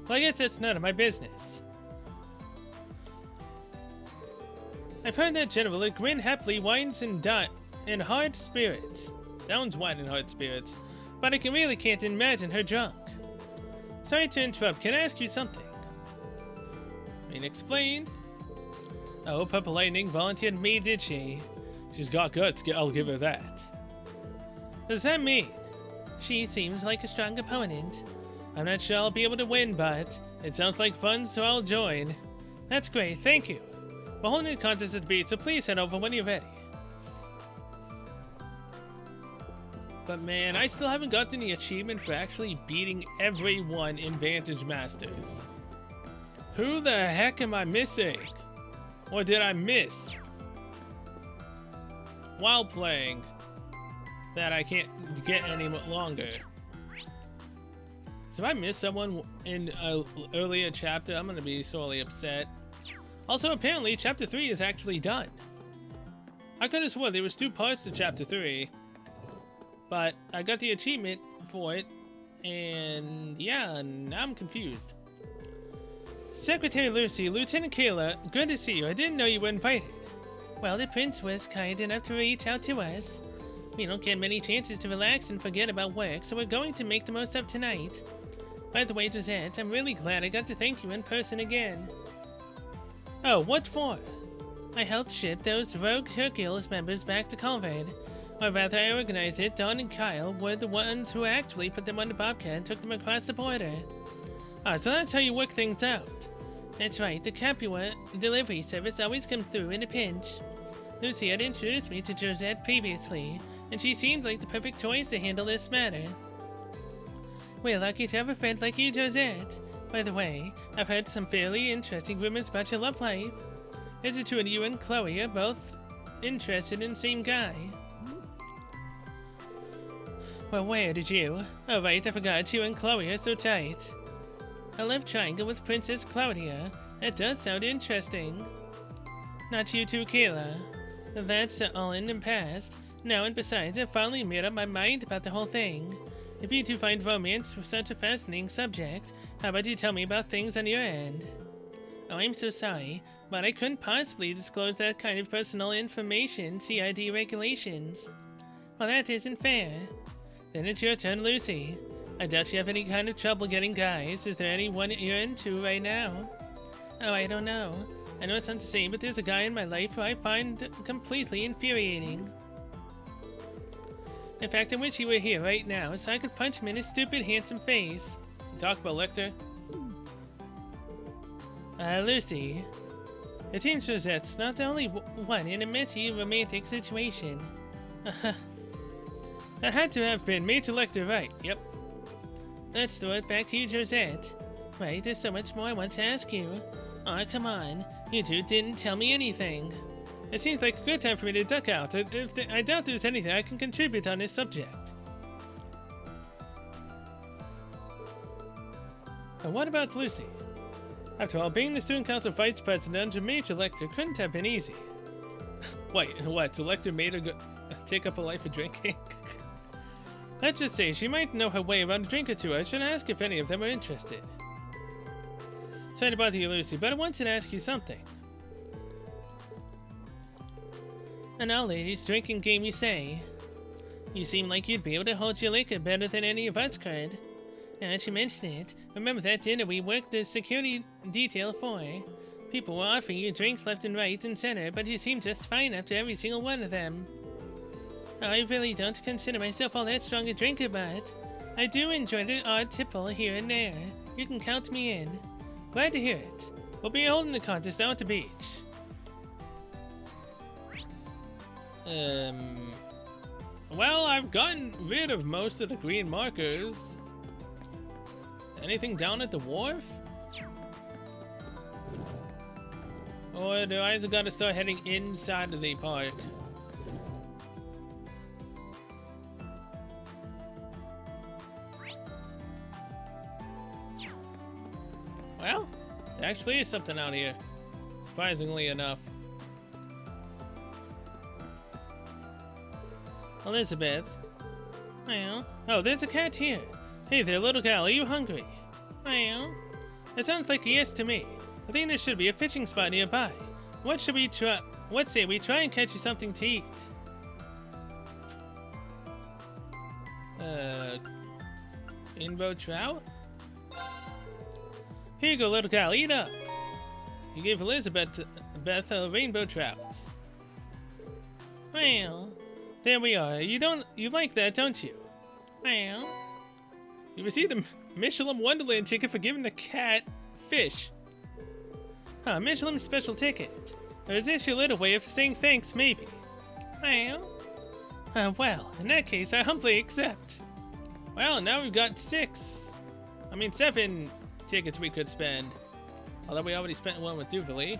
Well, I guess that's none of my business. I've heard that General Le Guin happily wines in hard spirits. Downs wine in hard spirits. But I really can't imagine her drunk. Sorry to interrupt, can I ask you something? Explain. Oh, Purple Lightning volunteered me, did she? She's got guts, I'll give her that. Does that mean? She seems like a strong opponent. I'm not sure I'll be able to win, but it sounds like fun, so I'll join. That's great, thank you. We're holding a contest at the beach, so please head over when you're ready. But man, I still haven't gotten the achievement for actually beating everyone in Vantage Masters. Who the heck am I missing? Or did I miss? While playing, that I can't get any longer. So if I miss someone in an earlier chapter, I'm gonna be sorely upset. Also, apparently, chapter 3 is actually done. I could have sworn there was 2 parts to chapter 3. But I got the achievement for it, and yeah, now I'm confused. Secretary Lucy, Lieutenant Kayla, good to see you. I didn't know you were invited. Well, the prince was kind enough to reach out to us. We don't get many chances to relax and forget about work, so we're going to make the most of tonight. By the way, Josette, I'm really glad I got to thank you in person again. Oh, what for? I helped ship those rogue Hercules members back to Colvard. Or rather, I organized it. Dawn and Kyle were the ones who actually put them on the Bobcat and took them across the border. Ah, so that's how you work things out. That's right, the Capua delivery service always comes through in a pinch. Lucy had introduced me to Josette previously, and she seemed like the perfect choice to handle this matter. We're lucky to have a friend like you, Josette. By the way, I've heard some fairly interesting rumors about your love life. Is it true that you and Chloe are both interested in the same guy? Well, where did you? Oh right, I forgot you and Chloe are so tight. A love triangle with Princess Claudia. That does sound interesting. Not you too, Kayla. That's all in the past. Now, and besides, I've finally made up my mind about the whole thing. If you two find romance such a fascinating subject, how about you tell me about things on your end? Oh, I'm so sorry, but I couldn't possibly disclose that kind of personal information, CID regulations. Well, that isn't fair. Then it's your turn, Lucy. I doubt you have any kind of trouble getting guys. Is there anyone you're into right now? Oh, I don't know. I know it's not to say, but there's a guy in my life who I find completely infuriating. In fact, I wish he were here right now so I could punch him in his stupid, handsome face. Talk about Lecter. Lucy. It seems Josette's not the only one in a messy romantic situation. That had to have been Major Lecter, right? Yep. Let's throw it back to you, Josette. Right, there's so much more I want to ask you. Aw, come on. You two didn't tell me anything. It seems like a good time for me to duck out. I doubt there's anything I can contribute on this subject. And what about Lucy? After all, being the Student Council Vice President under Major Lecter couldn't have been easy. Wait, what? So Lecter made her take up a life of drinking? Let's just say she might know her way around a drink or two. I should ask if any of them are interested. Sorry to bother you, Lucy, but I wanted to ask you something. And now, ladies, drinking game, you say. You seem like you'd be able to hold your liquor better than any of us could. Now that you mention it, remember that dinner we worked the security detail for? People were offering you drinks left and right and center, but you seemed just fine after every single one of them. I really don't consider myself all that strong a drinker, but I do enjoy the odd tipple here and there. You can count me in. Glad to hear it. We'll be holding the contest down at the beach. Well, I've gotten rid of most of the green markers. Anything down at the wharf? Or do I gotta start heading inside of the park? Well, there actually is something out here, surprisingly enough. Elizabeth. Well, oh, there's a cat here. Hey there, little gal, are you hungry? Well, it sounds like a yes to me. I think there should be a fishing spot nearby. What should we try? What say we try and catch you something to eat? Rainbow trout? Here you go, little gal, eat up. You gave Elizabeth a rainbow trout. Well, there we are. You like that, don't you? Well, you received Michelin Wonderland ticket for giving the cat fish. Huh, Michelin special ticket. Or is this your little way of saying thanks, maybe? Well, in that case, I humbly accept. Well, now we've got 7 tickets we could spend. Although we already spent one with Duvalie.